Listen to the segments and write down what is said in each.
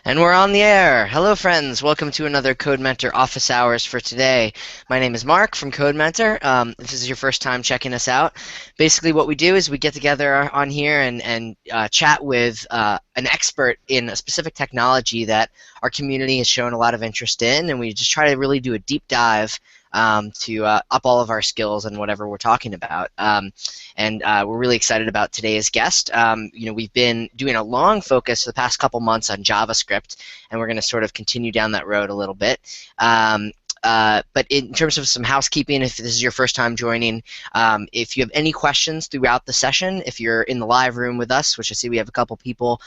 And we're on the air. Hello, friends. Welcome to another Codementor office hours for today. My name is Mark from Codementor. If this is your first time checking us out, basically what we do is we get together on here and chat with an expert in a specific technology that our community has shown a lot of interest in, and we just try to really do a deep dive to up all of our skills and whatever we're talking about. And we're really excited about today's guest. We've been doing a long focus the past couple months on JavaScript, and we're going to sort of continue down that road a little bit. But in terms of some housekeeping, if this is your first time joining, if you have any questions throughout the session, if you're in the live room with us, which I see we have a couple people,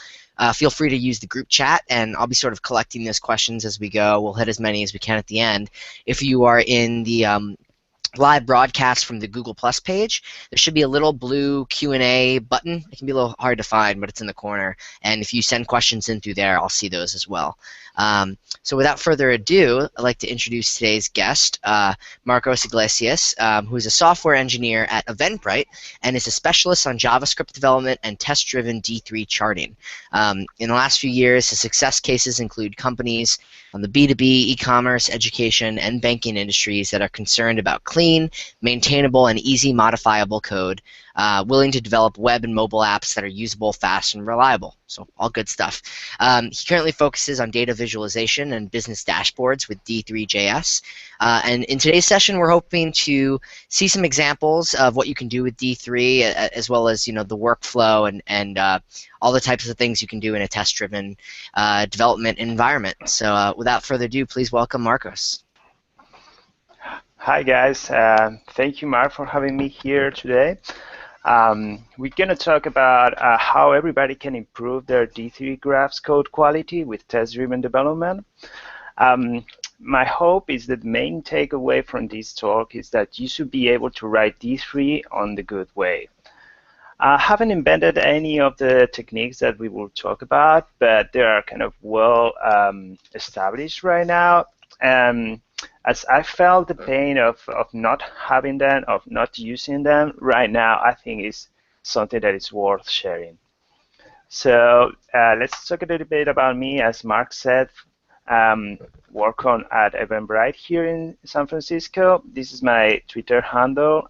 feel free to use the group chat, and I'll be sort of collecting those questions as we go. We'll hit as many as we can at the end. If you are in the live broadcast from the Google Plus page, there should be a little blue Q&A button. It can be a little hard to find, but it's in the corner. And if you send questions in through there, I'll see those as well. So without further ado, I'd like to introduce today's guest, Marcos Iglesias, who is a software engineer at Eventbrite and is a specialist on JavaScript development and test-driven D3 charting. In the last few years, his success cases include companies on the B2B, e-commerce, education, and banking industries that are concerned about clean, maintainable, and easy modifiable code, willing to develop web and mobile apps that are usable, fast, and reliable. So all good stuff. He currently focuses on data visualization and business dashboards with D3.js. And in today's session, we're hoping to see some examples of what you can do with D3, as well as the workflow and all the types of things you can do in a test-driven development environment. So without further ado, please welcome Marcos. Hi guys, thank you Mark for having me here today. We're going to talk about how everybody can improve their D3 graphs code quality with test-driven development. My hope is that the main takeaway from this talk is that you should be able to write D3 on the good way. I haven't invented any of the techniques that we will talk about, but they are kind of well established right now. As I felt the pain of not having them, of not using them right now, I think is something that is worth sharing. So let's talk a little bit about me. As Mark said, work on at Eventbrite here in San Francisco. This is my Twitter handle,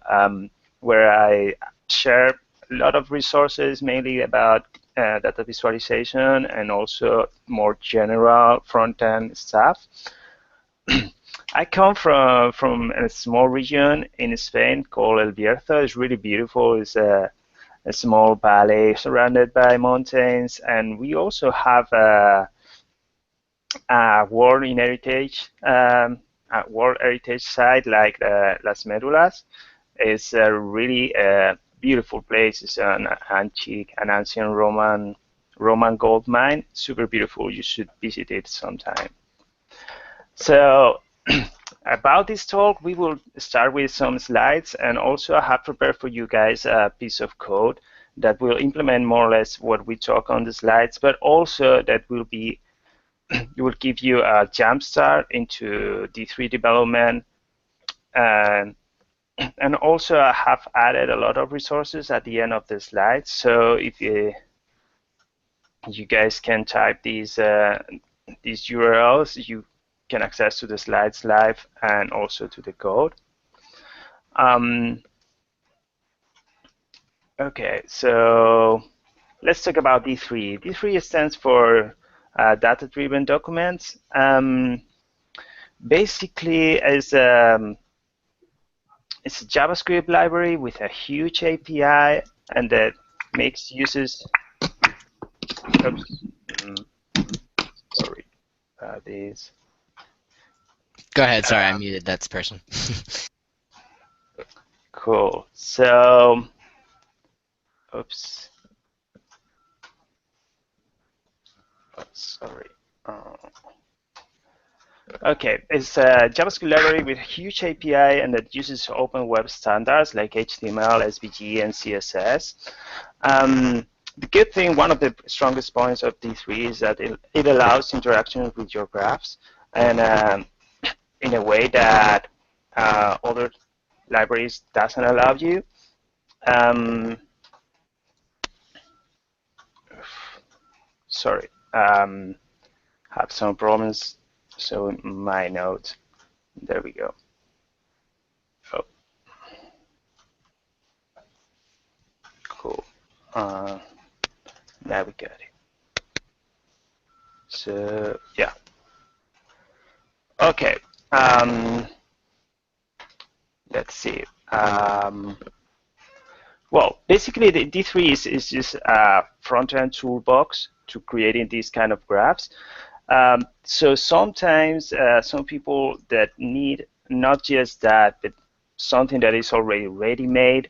where I share a lot of resources, mainly about data visualization and also more general front-end stuff. I come from a small region in Spain called El Bierzo. It's really beautiful. It's a small valley surrounded by mountains, and we also have a World Heritage site like Las Médulas. It's a really beautiful place. It's an ancient Roman gold mine. Super beautiful. You should visit it sometime. So about this talk, we will start with some slides, and also I have prepared for you guys a piece of code that will implement more or less what we talk on the slides, but also that will be it will give you a jump start into D3 development. And also I have added a lot of resources at the end of the slides. So if you guys can type these URLs, you can access to the slides live and also to the code. Okay, so let's talk about D3. D3 stands for data-driven documents. Basically, it's a JavaScript library with a huge API, and that makes uses. Oops, sorry, this. Go ahead. Sorry, I muted that person. Cool. So, oops. Oh, sorry. Okay, it's a JavaScript library with a huge API, and that uses open web standards like HTML, SVG, and CSS. The good thing, one of the strongest points of D3 is that it allows interaction with your graphs, and in a way that other libraries doesn't allow you. Sorry. have some problems. So my notes, there we go. Oh, cool. Now we got it. So yeah, okay. Let's see. Well, basically the D3 is just a front-end toolbox to creating these kind of graphs. So sometimes some people that need not just that, but something that is already ready-made,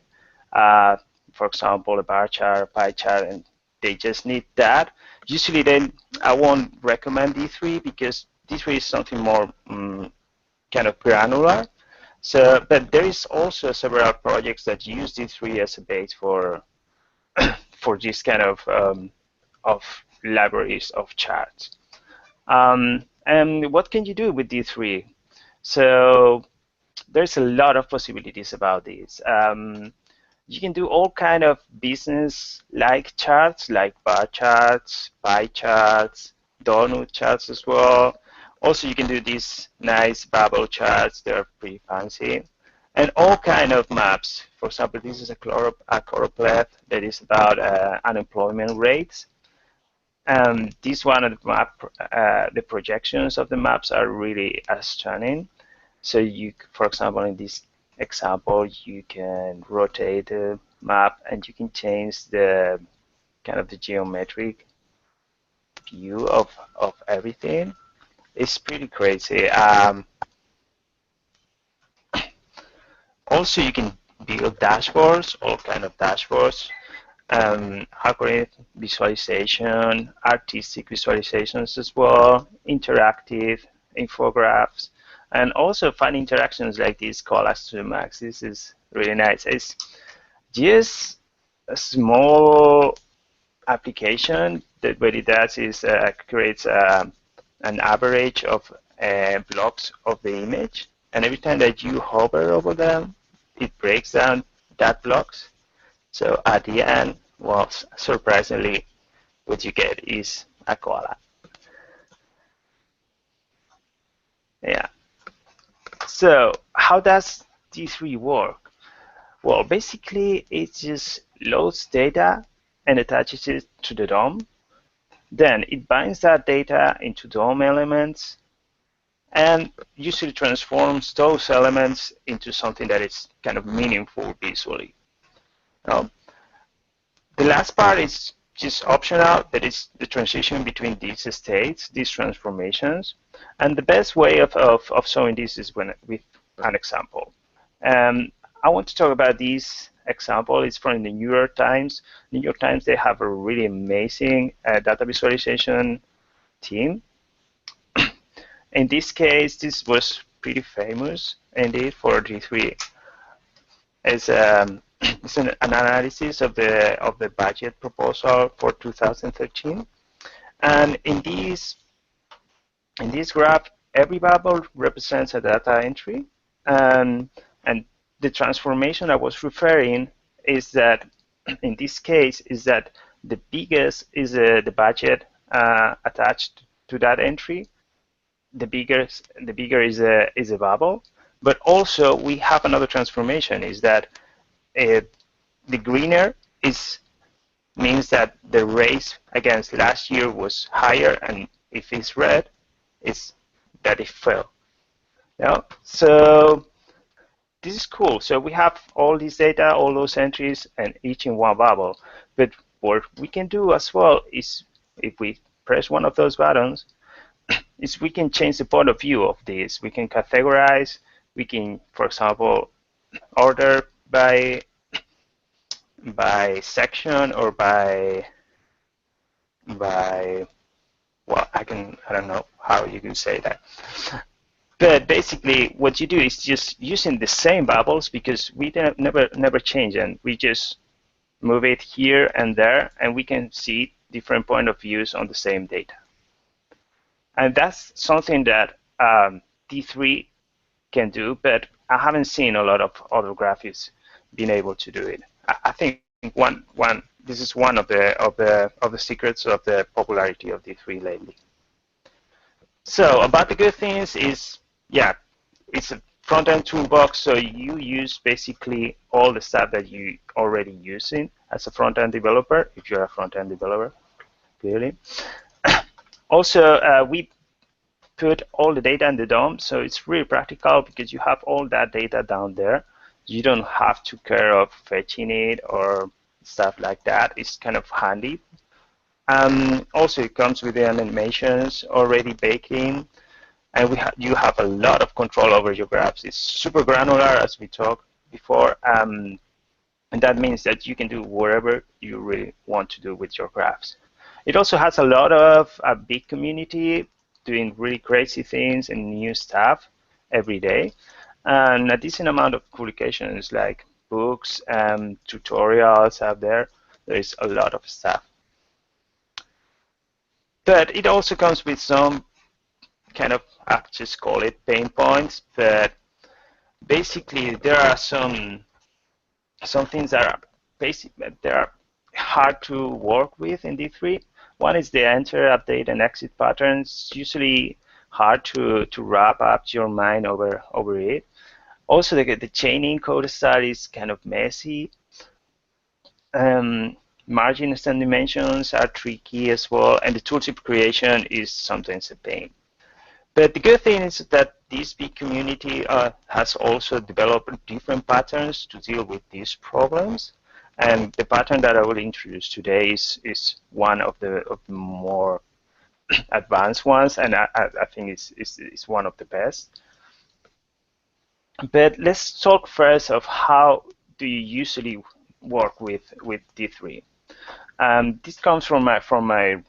for example, a bar chart, a pie chart, and they just need that. Usually then I won't recommend D3 because D3 is something more kind of granular. So, but there is also several projects that use D3 as a base for for this kind of libraries of charts. And what can you do with D3? So there's a lot of possibilities about this. You can do all kind of business-like charts, like bar charts, pie charts, donut charts as well. Also, you can do these nice bubble charts. They're pretty fancy. And all kind of maps. For example, this is a choropleth that is about unemployment rates. And this one, the projections of the maps are really stunning. So you, for example, in this example, you can rotate the map and you can change the kind of the geometric view of everything. It's pretty crazy. Also, you can build dashboards, all kind of dashboards, algorithm visualization, artistic visualizations as well, interactive infographics, and also fun interactions like this call us to the max. This is really nice. It's just a small application that what it does is creates an average of blocks of the image, and every time that you hover over them, it breaks down that blocks. So at the end, well, surprisingly, what you get is a koala. Yeah. So how does D3 work? Well, basically, it just loads data and attaches it to the DOM. Then it binds that data into DOM elements and usually transforms those elements into something that is kind of meaningful visually. Now, the last part is just optional, that is the transition between these states, these transformations. And the best way of showing this is with an example. I want to talk about this example. It's from the New York Times. New York Times, they have a really amazing data visualization team. In this case, this was pretty famous indeed for D3. It's an analysis of the budget proposal for 2013, and in this graph, every bubble represents a data entry, and the transformation I was referring is that in this case is that the biggest is the budget attached to that entry. The bigger is a bubble, but also we have another transformation is that the greener means that the race against last year was higher, and if it's red, it's that it fell. Yeah. So this is cool. So we have all this data, all those entries, and each in one bubble. But what we can do as well is if we press one of those buttons, is we can change the point of view of this. We can categorize. We can, for example, order by section or by well, I don't know how you can say that. But basically, what you do is just using the same bubbles because we never change them. We just move it here and there, and we can see different point of views on the same data. And that's something that D3 can do, but I haven't seen a lot of other graphics being able to do it. I think this is one of the secrets of the popularity of D3 lately. So about the good things is, yeah, it's a front-end toolbox, so you use basically all the stuff that you already using as a front-end developer, if you're a front-end developer, clearly. Also, we put all the data in the DOM, so it's really practical because you have all that data down there. You don't have to care of fetching it or stuff like that. It's kind of handy. Also, it comes with the animations already baked in, and you have a lot of control over your graphs. It's super granular, as we talked before, and that means that you can do whatever you really want to do with your graphs. It also has a lot of a big community doing really crazy things and new stuff every day, and a decent amount of publications like books and tutorials out there. There is a lot of stuff. But it also comes with some kind of, I just call it pain points, but basically there are some things that are basic, that are hard to work with in D3. One is the enter, update, and exit patterns. Usually hard to wrap up your mind over it. Also, the chaining code style is kind of messy. Margins and dimensions are tricky as well, and the tooltip creation is sometimes a pain. But the good thing is that this big community has also developed different patterns to deal with these problems. And the pattern that I will introduce today is one of the more advanced ones, and I think it's one of the best. But let's talk first of how do you usually work with D3. This comes from my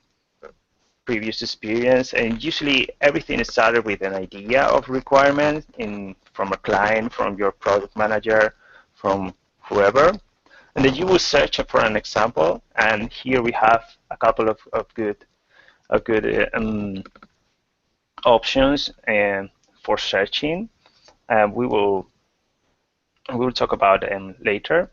previous experience, and usually everything is started with an idea of requirement from a client, from your product manager, from whoever, and then you will search for an example. And here we have a couple of good options for searching. We will talk about them later.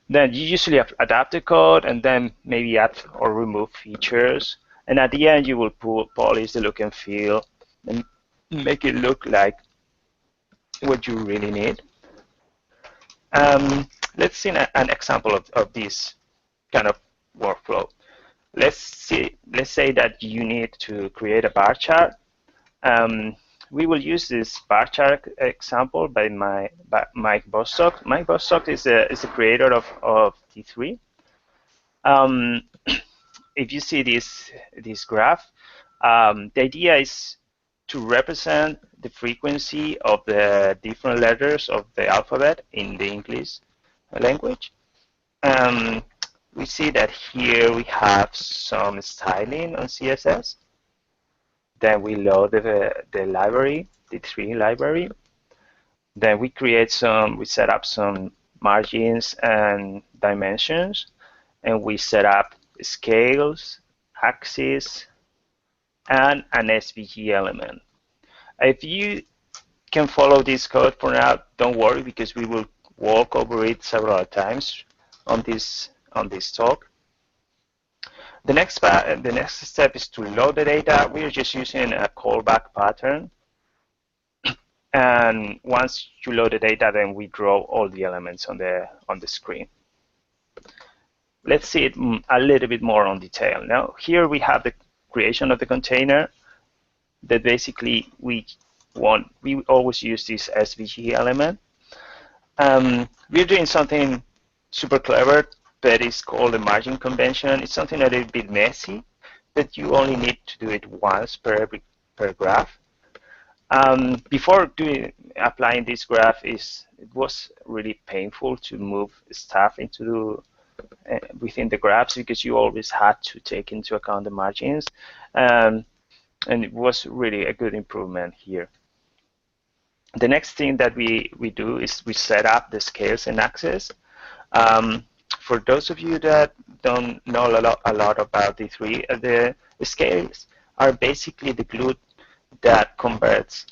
Then you usually adapt the code and then maybe add or remove features. And at the end, you will polish the look and feel and make it look like what you really need. Let's see an example of this kind of workflow. Let's say that you need to create a bar chart. We will use this bar chart example by Mike Bostock. Mike Bostock is the creator of D3. If you see this graph, the idea is to represent the frequency of the different letters of the alphabet in the English language. We see that here we have some styling on CSS. Then we load the library, the D3 library. Then we set up some margins and dimensions, and we set up scales, axes, and an SVG element. If you can follow this code for now, don't worry, because we will walk over it several times on this talk. The next step is to load the data. We are just using a callback pattern. And once you load the data, then we draw all the elements on the screen. Let's see it a little bit more on detail. Now, here we have the creation of the container that basically we always use this SVG element. We're doing something super clever, but it's called the margin convention. It's something a little bit messy, but you only need to do it once per graph. Before applying this graph, it was really painful to move stuff into within the graphs, because you always had to take into account the margins, and it was really a good improvement here. The next thing that we do is we set up the scales and axes. For those of you that don't know a lot about D3, the scales are basically the glue that converts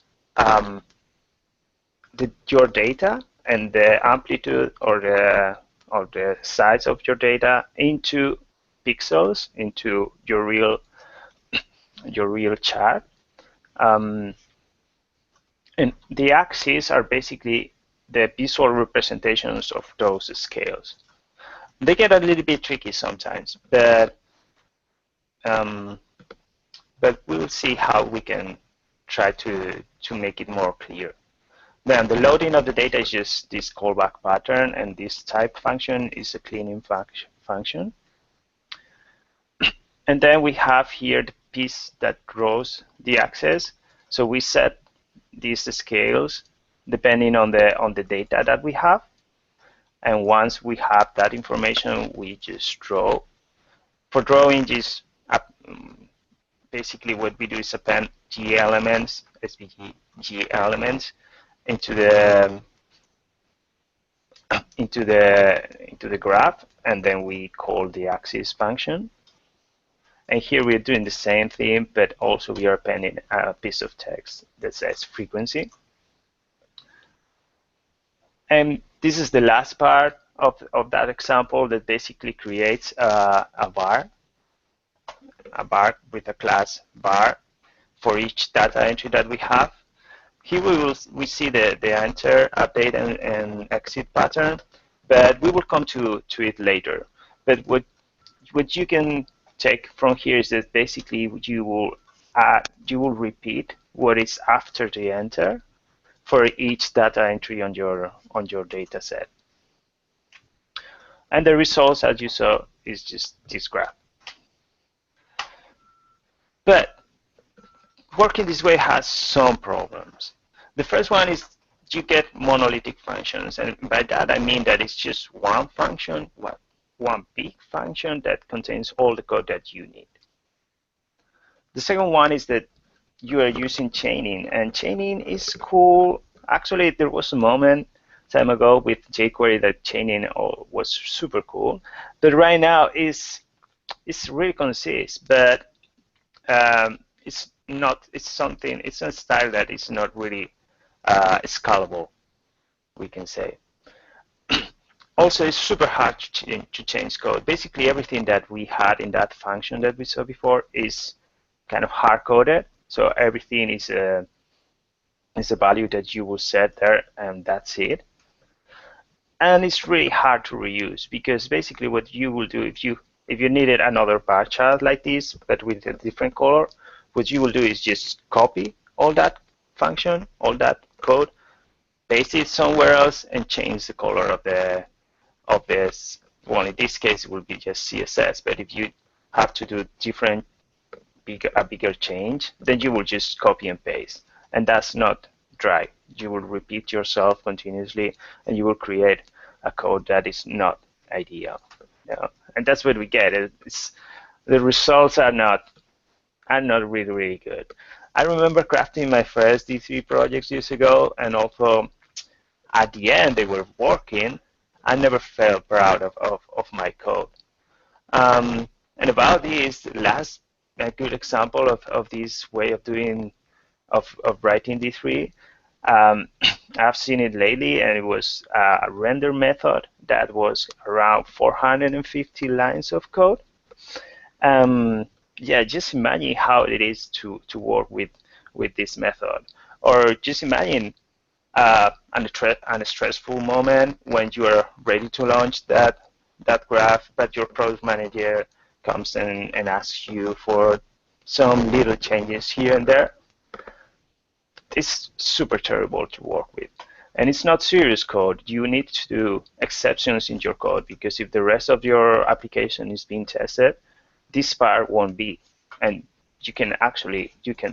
your data and the amplitude or the size of your data into pixels, into your real chart. And the axes are basically the visual representations of those scales. They get a little bit tricky sometimes, um, but we'll see how we can try to make it more clear. Then the loading of the data is just this callback pattern, and this type function is a cleaning function. And then we have here the piece that draws the axis. So we set these scales depending on the data that we have. And once we have that information, we just draw. For drawing, just basically what we do is append G elements, SVG G elements into the graph, and then we call the axis function. And here we're doing the same thing, but also we are appending a piece of text that says frequency. And this is the last part of that example that basically creates a bar with a class bar for each data entry that we have. Here we see the enter, update, and exit pattern, but we will come to it later. But what you can take from here is that basically you will repeat what is after the enter for each data entry on your data set. And the results, as you saw, is just this graph. But working this way has some problems. The first one is you get monolithic functions, and by that I mean that it's just one function, one big function that contains all the code that you need. The second one is that you are using chaining, and chaining is cool. Actually, there was a moment time ago with jQuery that chaining was super cool, but right now it's really consist, but it's not. It's a style that is not really scalable, we can say. Also, it's super hard to change code. Basically, everything that we had in that function that we saw before is kind of hard-coded. So everything is a value that you will set there, and that's it. And it's really hard to reuse, because basically what you will do if you needed another bar chart like this, but with a different color, what you will do is just copy all that function, all that code, paste it somewhere else, and change the color of this. Well, in this case, it will be just CSS. But if you have to do a bigger change, then you will just copy and paste, and that's not dry. You will repeat yourself continuously, and you will create a code that is not ideal. And that's what we get. The results are not really good. I remember crafting my first D3 projects years ago, and also at the end they were working. I never felt proud of my code. And about this last good example of this way of doing of writing D3, I've seen it lately, and it was a render method that was around 450 lines of code. Yeah, just imagine how it is to work with this method, or just imagine a stressful moment when you are ready to launch that graph, but your product manager comes in and asks you for some little changes here and there. It's super terrible to work with. And it's not serious code. You need to do exceptions in your code, because if the rest of your application is being tested, this part won't be. And you can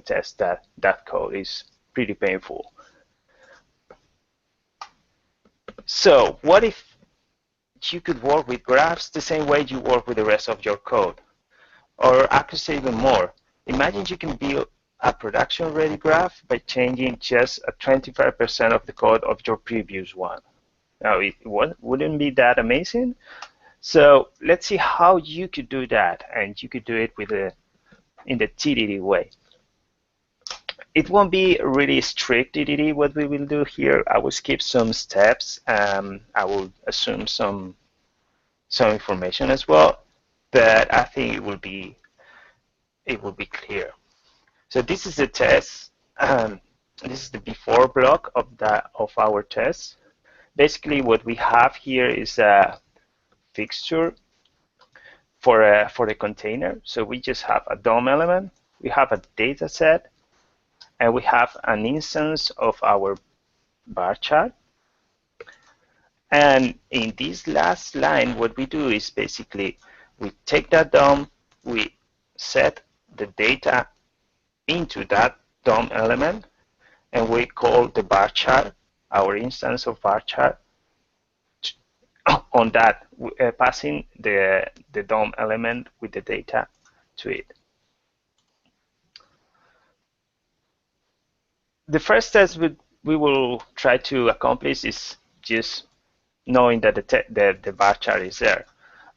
test that code. It's pretty painful. So what if you could work with graphs the same way you work with the rest of your code? Or I could say even more. Imagine you can build a production-ready graph by changing just 25% of the code of your previous one. Now, wouldn't be that amazing? So let's see how you could do that, and you could do it in the TDD way. It won't be really strict TDD what we will do here. I will skip some steps. I will assume some information as well, but I think it will be clear. So this is the test this is the before block of our test. Basically, what we have here is a fixture for a container. So we just have a DOM element, we have a data set, and we have an instance of our bar chart. And in this last line, what we do is basically we take that DOM, we set the data into that DOM element, and we call the bar chart, our instance of bar chart, on that, passing the DOM element with the data to it. The first test we will try to accomplish is just knowing that the bar chart is there.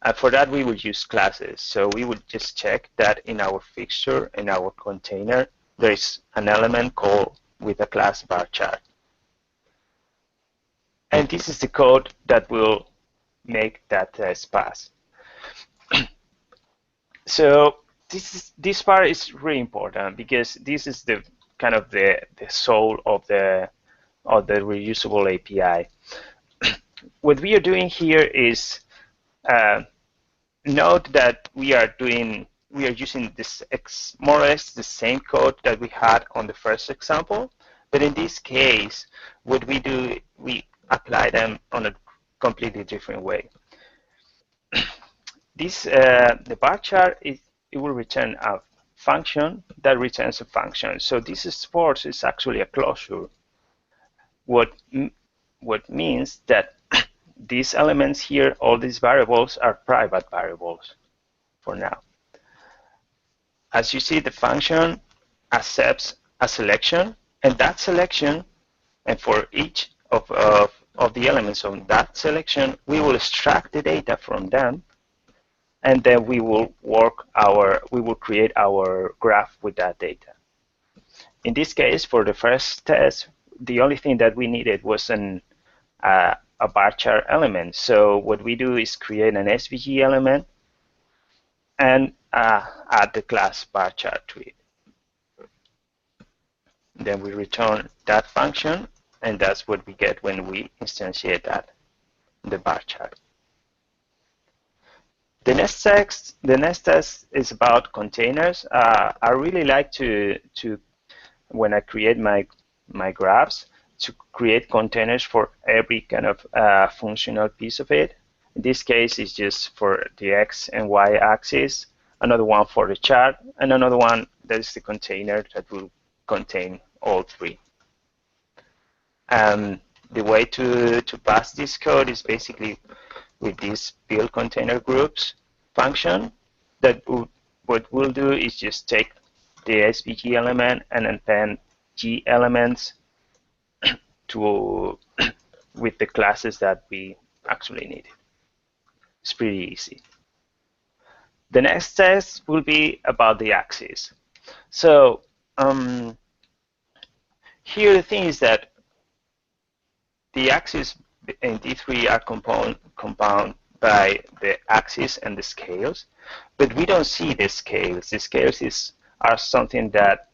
And for that, we would use classes. So we would just check that in our fixture, in our container, there is an element called with a class bar chart. And this is the code that will make that test pass. So this part is really important because this is the kind of the soul of the reusable API. What we are doing here is note that we are using this more or less the same code that we had on the first example, but in this case, what we do, we apply them on a completely different way. The bar chart it will return a function that returns a function. So this sports is actually a closure. What means that these elements here, all these variables are private variables for now. As you see, the function accepts a selection, and that selection, and for each of the elements on that selection, we will extract the data from them, and then we will create our graph with that data. In this case, for the first test, the only thing that we needed was a bar chart element. So what we do is create an SVG element and add the class bar chart to it. Then we return that function, and that's what we get when we instantiate that, the bar chart. The next test is about containers. I really like to when I create my graphs, to create containers for every kind of functional piece of it. In this case, it's just for the X and Y axis, another one for the chart, and another one that is the container that will contain all three. The way to pass this code is basically with this build container groups function. What we'll do is just take the SVG element and append G elements to with the classes that we actually need. It's pretty easy. The next test will be about the axis. So here the thing is that the axis in D3 are compound by the axis and the scales, but we don't see the scales. The scales are something that,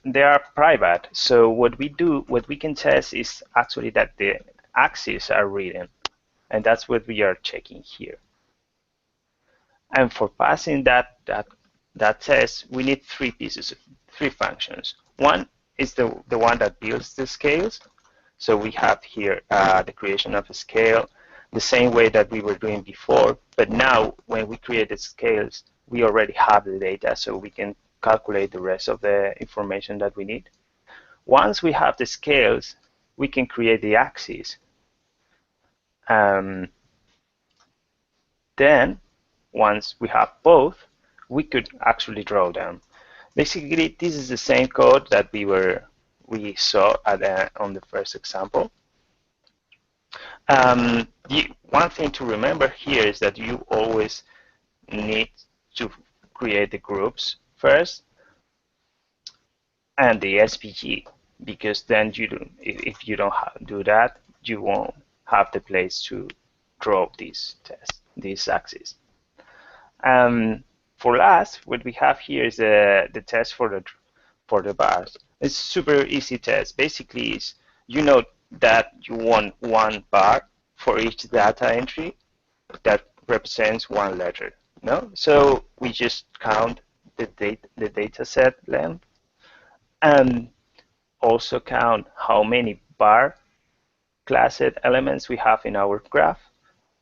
they are private. So what we can test is actually that the axes are written, and that's what we are checking here. And for passing that test, we need three functions. One is the one that builds the scales. So we have here the creation of a scale, the same way that we were doing before. But now, when we create the scales, we already have the data, so we can calculate the rest of the information that we need. Once we have the scales, we can create the axes. Then, once we have both, we could actually draw them. Basically, this is the same code that we saw on the first example. One thing to remember here is that you always need to create the groups first and the SVG, because then if you don't do that, you won't have the place to draw these axes. For last, what we have here is the test for the bars. It's super easy test. Basically, is you know that you want one bar for each data entry that represents one letter. No, so we just count the data set length and also count how many bar classed elements we have in our graph,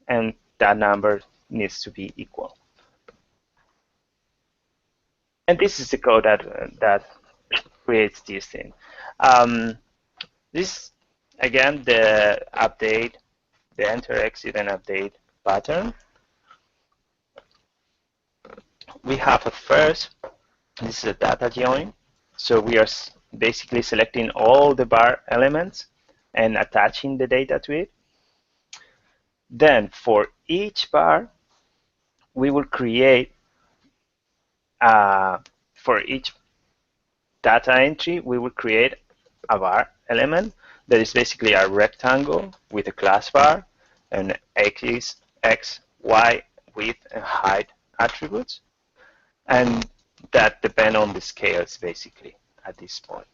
and that number needs to be equal. And this is the code that creates this thing. This again the update, the enter, exit, and update pattern. We have at first, this is a data join. So we are basically selecting all the bar elements and attaching the data to it. Then for each bar, we will create, for each data entry, we will create a bar element that is basically a rectangle with a class bar and x, y, width, and height attributes. And that depend on the scales, basically, at this point.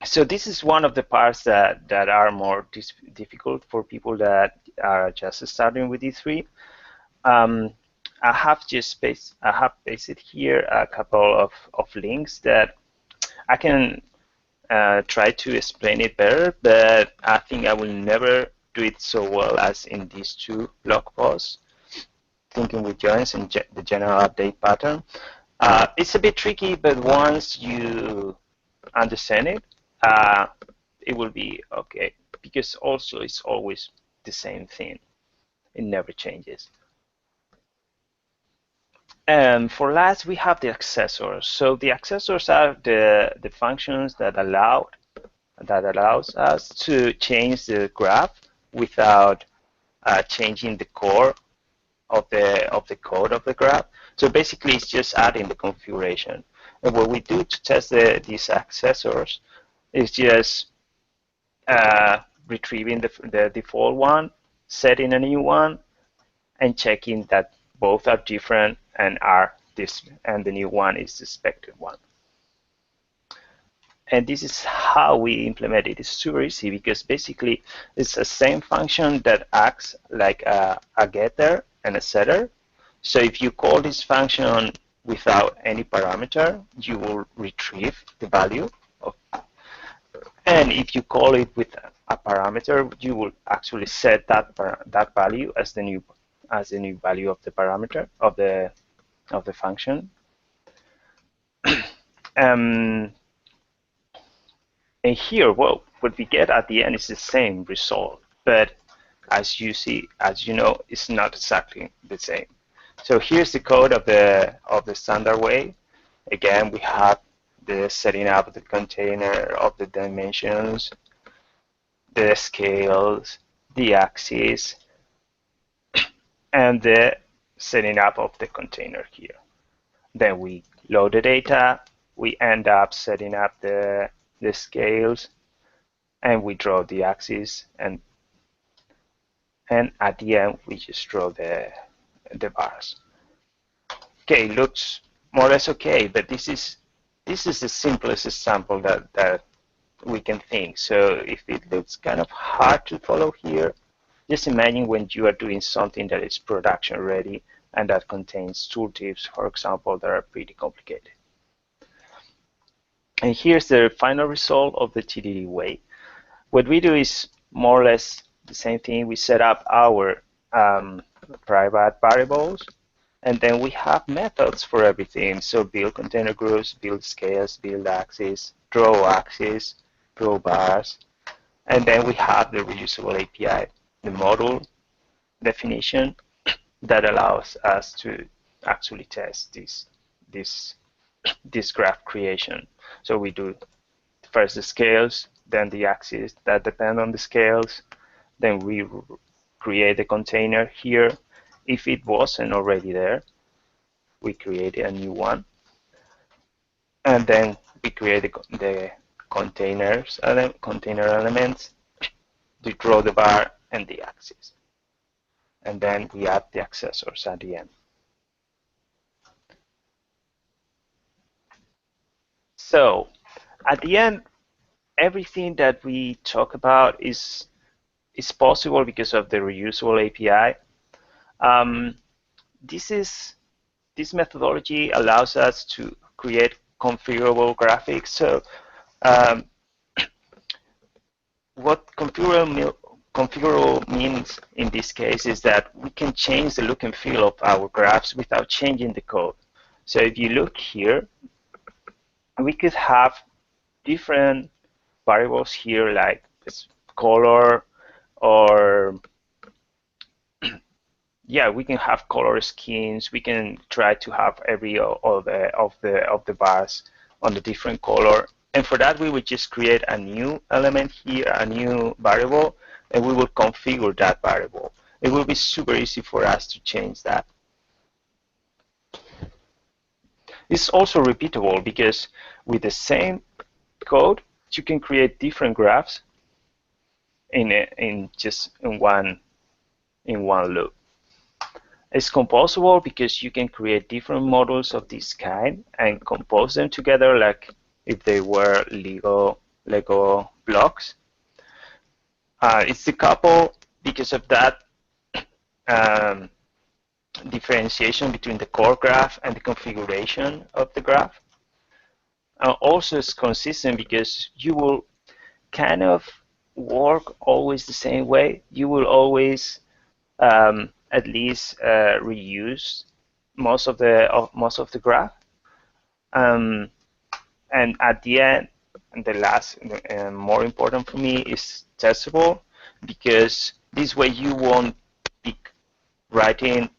So this is one of the parts that are more difficult for people that are just starting with D3. I have pasted here a couple of links that I can try to explain it better, but I think I will never do it so well as in these two blog posts, Thinking with Joins and the general update pattern. It's a bit tricky, but once you understand it, it will be okay, because also it's always the same thing. It never changes. And for last, we have the accessors. So the accessors are the functions that allows us to change the graph without changing the core of the code of the graph. So basically, it's just adding the configuration. And what we do to test these accessors is just retrieving the default one, setting a new one, and checking that both are different and the new one is the expected one. And this is how we implement it. It's super easy because basically it's the same function that acts like a getter and a setter. So if you call this function without any parameter, you will retrieve the value of, and if you call it with a parameter, you will actually set that value as the new value of the parameter of the function. And here, well, what we get at the end is the same result, but as you know, it's not exactly the same. So here's the code of the standard way. Again, we have the setting up of the container, of the dimensions, the scales, the axis, and the setting up of the container here. Then we load the data, we end up setting up the scales, and we draw the axis, and at the end we just draw the bars. Okay, looks more or less okay, but this is the simplest example that we can think. So if it looks kind of hard to follow here, just imagine when you are doing something that is production ready and that contains tooltips, for example, that are pretty complicated. And here's the final result of the TDD way. What we do is more or less the same thing. We set up our private variables, and then we have methods for everything. So build container groups, build scales, build axes, draw axes, draw bars, and then we have the reusable API, the module definition that allows us to actually test this graph creation. So we do first the scales, then the axes that depend on the scales, then we create a container here. If it wasn't already there, we create a new one, and then we create the container elements to draw the bar and the axis. and then we add the accessors at the end. So at the end, everything that we talk about is possible because of the reusable API. Um, this methodology allows us to create configurable graphics. So um, what configurable means in this case is that we can change the look and feel of our graphs without changing the code. So if you look here, we could have different variables here like color, or yeah, we can have color schemes. We can try to have every of the bars on the different color. And for that, we would just create a new element here, a new variable, and we will configure that variable. It will be super easy for us to change that. It's also repeatable because with the same code, you can create different graphs in one loop. It's composable because you can create different models of this kind and compose them together like if they were Lego blocks. It's decoupled because of that um, differentiation between the core graph and the configuration of the graph. Also, it's consistent because you will kind of work always the same way. You will always at least reuse most of the graph. And at the end, and the last and more important for me is testable, because this way you won't be writing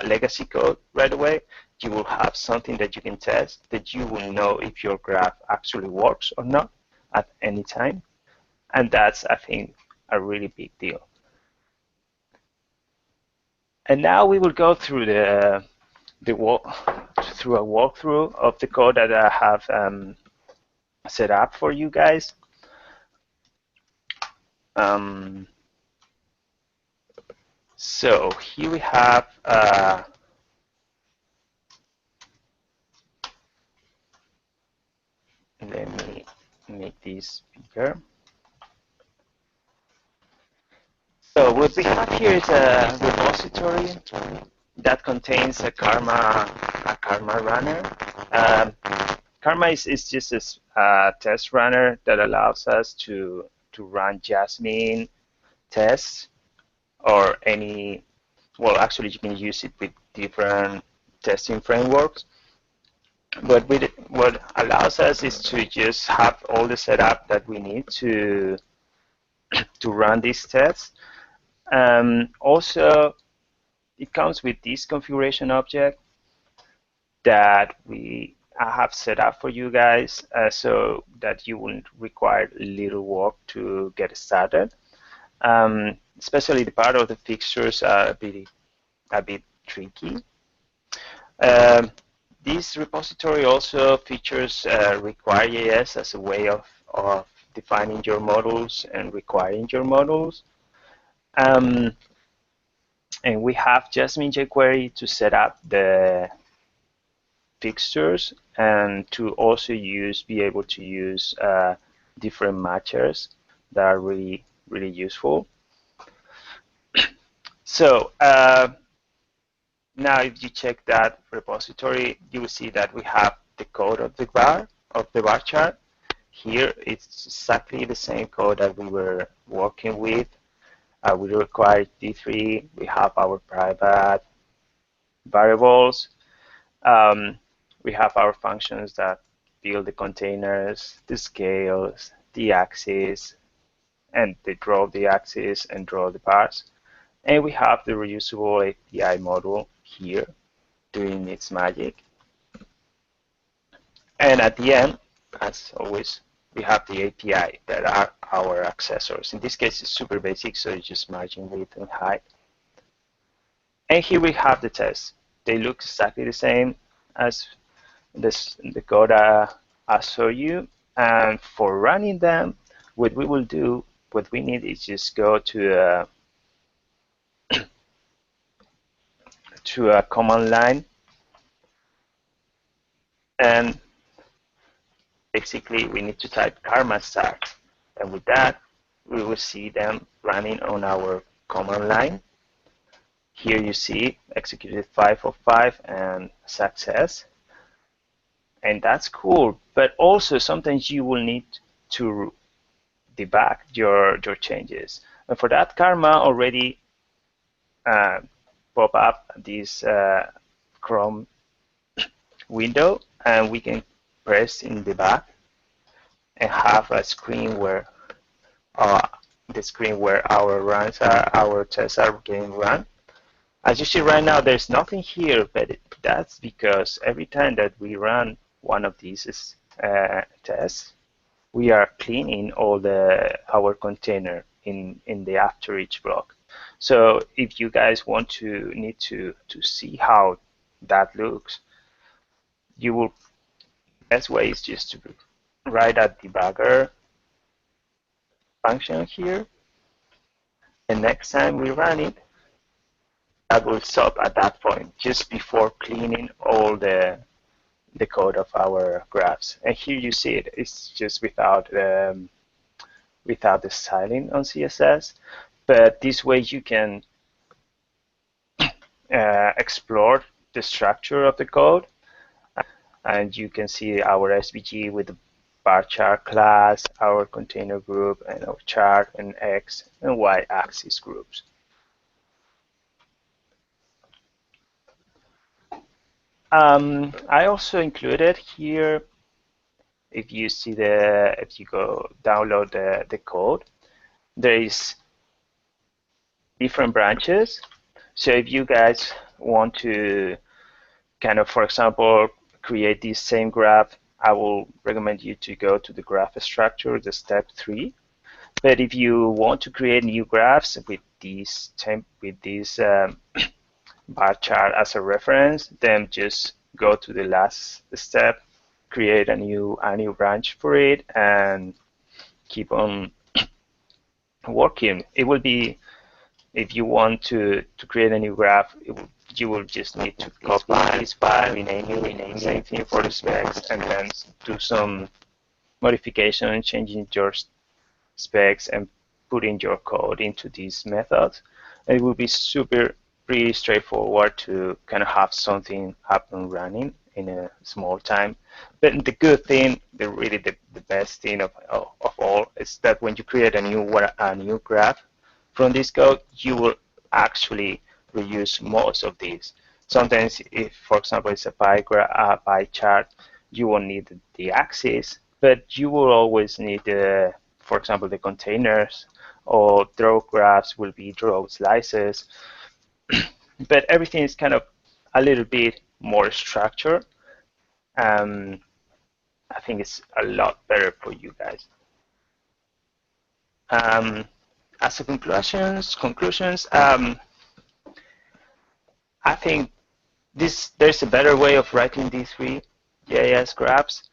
legacy code right away. You will have something that you can test, that you will know if your graph actually works or not at any time. And that's, I think, a really big deal. And now we will go through a walkthrough of the code that I have set up for you guys. So here we have let me make this bigger. So what we have here is a repository that contains a Karma runner. Karma is just a test runner that allows us to run Jasmine tests, or any, well, actually you can use it with different testing frameworks. But what allows us is to just have all the setup that we need to run these tests. Also, it comes with this configuration object that I have set up for you guys, so that you wouldn't require little work to get started. Especially the part of the fixtures are a bit tricky. This repository also features require.js as a way of defining your models and requiring your models. And we have Jasmine jQuery to set up the fixtures, and to also be able to use different matchers that are really useful. So now if you check that repository, you will see that we have the code of the bar chart. Here it's exactly the same code that we were working with. We require D3. We have our private variables. We have our functions that build the containers, the scales, the axis, and they draw the axis and draw the bars. And we have the reusable API module here doing its magic. And at the end, as always, we have the API that are our accessors. In this case, it's super basic, so it's just margin, width, and height. And here we have the tests. They look exactly the same as the code I showed you. And for running them, what we will do, what we need is just go to to a command line, and basically we need to type karma start, and with that we will see them running on our command line. Here you see executed 5 of 5 and success, and that's cool. But also sometimes you will need to debug your changes, and for that karma already pop up this Chrome window, and we can press in debug and have a screen where the screen where our tests are getting run. As you see right now, there's nothing here, but that's because every time that we run one of these tests, we are cleaning all our container in the after each block. So if you guys need to see how that looks, you will, best way is just to write a debugger function here, and next time we run it, that will stop at that point, just before cleaning all the code of our graphs. And here you see it, it's just without the styling on CSS, but this way you can explore the structure of the code, and you can see our SVG with the bar chart class, our container group, and our chart and X and Y axis groups. I also included here, if you go download the code, there is different branches. So if you guys want to kind of, for example, create this same graph, I will recommend you to go to the graph structure, the step 3. But if you want to create new graphs with this bar chart as a reference, then just go to the last step, create a new branch for it, and keep on working. It will be, if you want to create a new graph, you will just need to copy this file, rename it, same thing for the specs, and then do some modification, changing your specs and putting your code into these methods. It will be pretty straightforward to kind of have something up and running in a small time. But the good thing, really the best thing of all, is that when you create a new graph from this code, you will actually reuse most of these. Sometimes, if, for example, it's a pie chart, you won't need the axis, but you will always need, for example, the containers, or draw graphs will be draw slices. But everything is kind of a little bit more structured. I think it's a lot better for you guys. As a conclusions, I think there's a better way of writing D3 JS graphs.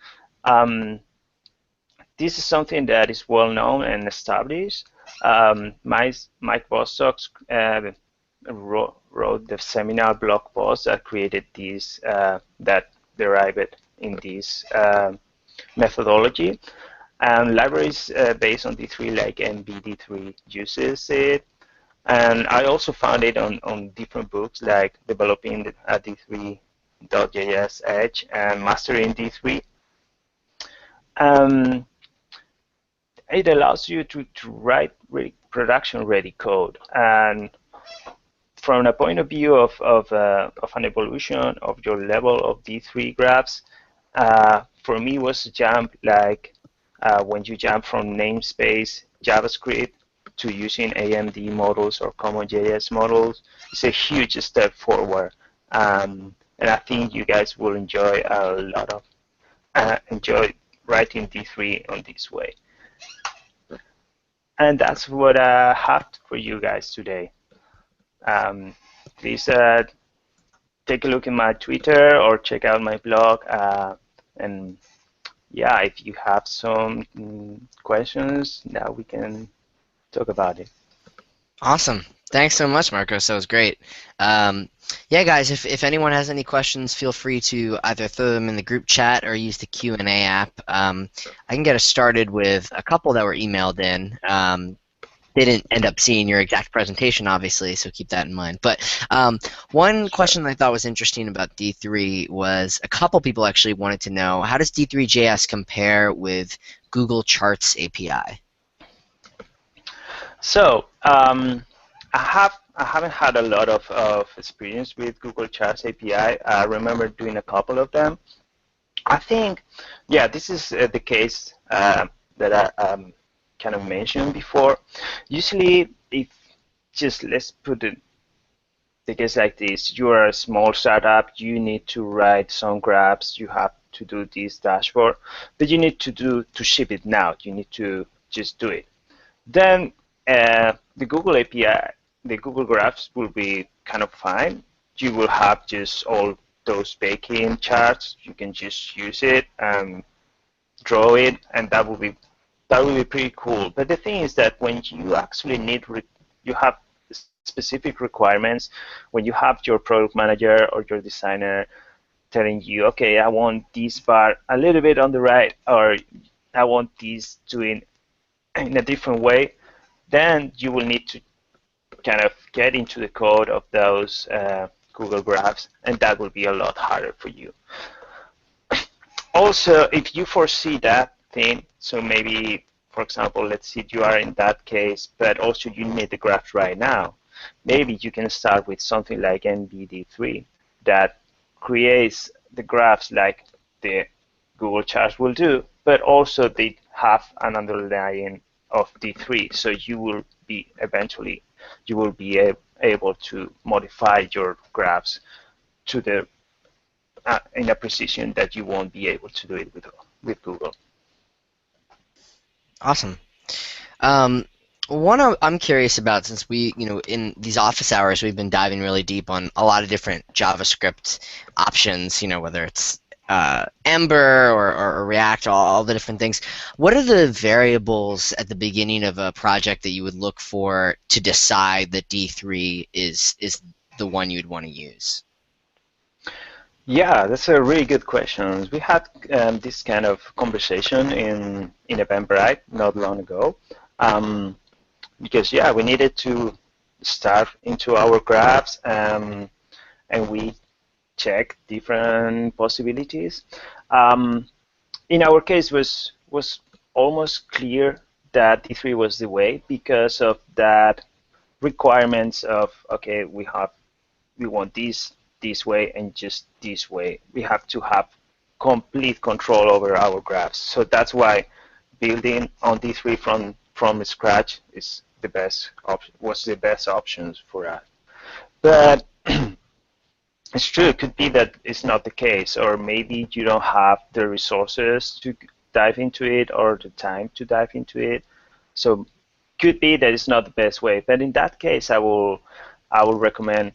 This is something that is well known and established. Mike Bostock wrote the seminal blog post that created this, that derived in this methodology. And libraries based on D3 like NBD3 uses it. And I also found it on different books like Developing D3.js Edge and Mastering D3. It allows you to write really production-ready code. And from a point of view of an evolution of your level of D3 graphs, for me was a jump like when you jump from namespace JavaScript to using AMD models or CommonJS models. It's a huge step forward, and I think you guys will enjoy enjoy writing D3 on this way. And that's what I have for you guys today. Please take a look at my Twitter or check out my blog. And yeah, if you have some questions, now we can talk about it. Awesome. Thanks so much, Marcos. That was great. Um, yeah, guys, if anyone has any questions, feel free to either throw them in the group chat or use the Q&A app. I can get us started with a couple that were emailed in. They didn't end up seeing your exact presentation, obviously, so keep that in mind. But one Sure. question I thought was interesting about D3 was a couple people actually wanted to know, how does D3JS compare with Google Charts API? So I haven't had a lot of experience with Google Charts API. I remember doing a couple of them. I think, yeah, this is the case that I kind of mentioned before. Usually, if just let's put it the case like this, you are a small startup, you need to write some graphs, you have to do this dashboard, but you need to ship it now. You need to just do it. Then the Google API, the Google Graphs will be kind of fine. You will have just all those baking charts. You can just use it and draw it, and that will be pretty cool. But the thing is that when you actually you have specific requirements, when you have your product manager or your designer telling you, okay, I want this bar a little bit on the right, or I want this doing in a different way, then you will need to kind of get into the code of those Google Graphs, and that will be a lot harder for you. Also, if you foresee that thing, so maybe, for example, let's say you are in that case, but also you need the graph right now, maybe you can start with something like NBD3 that creates the graphs like the Google Charts will do, but also they have an underlying of D3, so you will be eventually you will be able to modify your graphs to the in a precision that you won't be able to do it with Google. Awesome. Um, I'm curious about, since we, in these office hours, we've been diving really deep on a lot of different JavaScript options, whether it's Ember or React, all the different things. What are the variables at the beginning of a project that you would look for to decide that D3 is the one you'd want to use? Yeah, that's a really good question. We had this kind of conversation in Eventbrite not long ago, because yeah, we needed to start into our graphs, and we check different possibilities. Um, in our case, was almost clear that D3 was the way because of that requirements of, okay, we want this way and just this way. We have to have complete control over our graphs. So that's why building on D3 from scratch is the best option, was the best options for us. But it's true, it could be that it's not the case, or maybe you don't have the resources to dive into it or the time to dive into it. So could be that it's not the best way. But in that case, I will recommend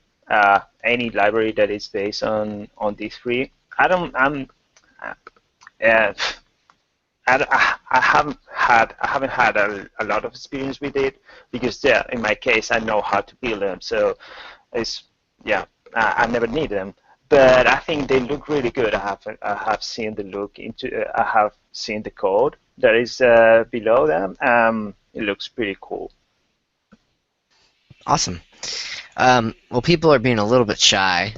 any library that is based on D3. I don't uh, I haven't had a lot of experience with it because yeah, in my case I know how to build them. So it's yeah, I never need them. But I think they look really good. I have seen the look into I have seen the code that is below them. It looks pretty cool. Awesome. Well, people are being a little bit shy,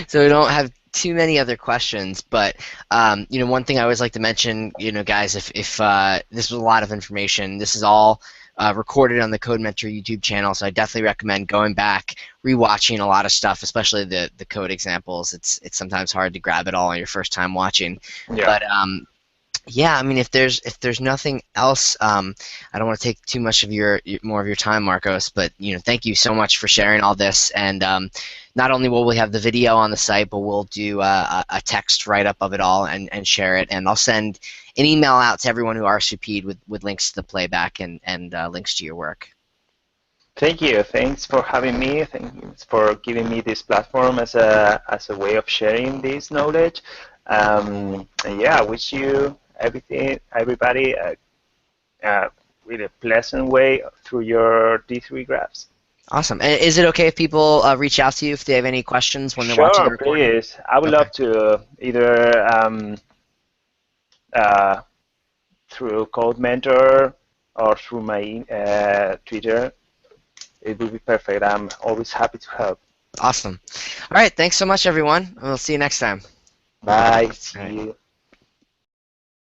so we don't have too many other questions. But one thing I always like to mention, guys, if this was a lot of information, this is all recorded on the Codementor YouTube channel, so I definitely recommend going back, rewatching a lot of stuff, especially the code examples. It's sometimes hard to grab it all on your first time watching, Yeah. but yeah, I mean, if there's nothing else, I don't want to take too much of more of your time, Marcos. But thank you so much for sharing all this. And not only will we have the video on the site, but we'll do a text write up of it all and share it. And I'll send an email out to everyone who RSVP'd with links to the playback and links to your work. Thank you. Thanks for having me. Thanks for giving me this platform as a way of sharing this knowledge. And yeah, I wish you everybody, a really pleasant way through your D3 graphs. Awesome. And is it okay if people reach out to you if they have any questions when they're watching the Sure, recording? please. I would Okay. love to either uh, through Codementor or through my Twitter. It would be perfect. I'm always happy to help. Awesome. All right. Thanks so much, everyone. We'll see you next time. Bye. All See right. you.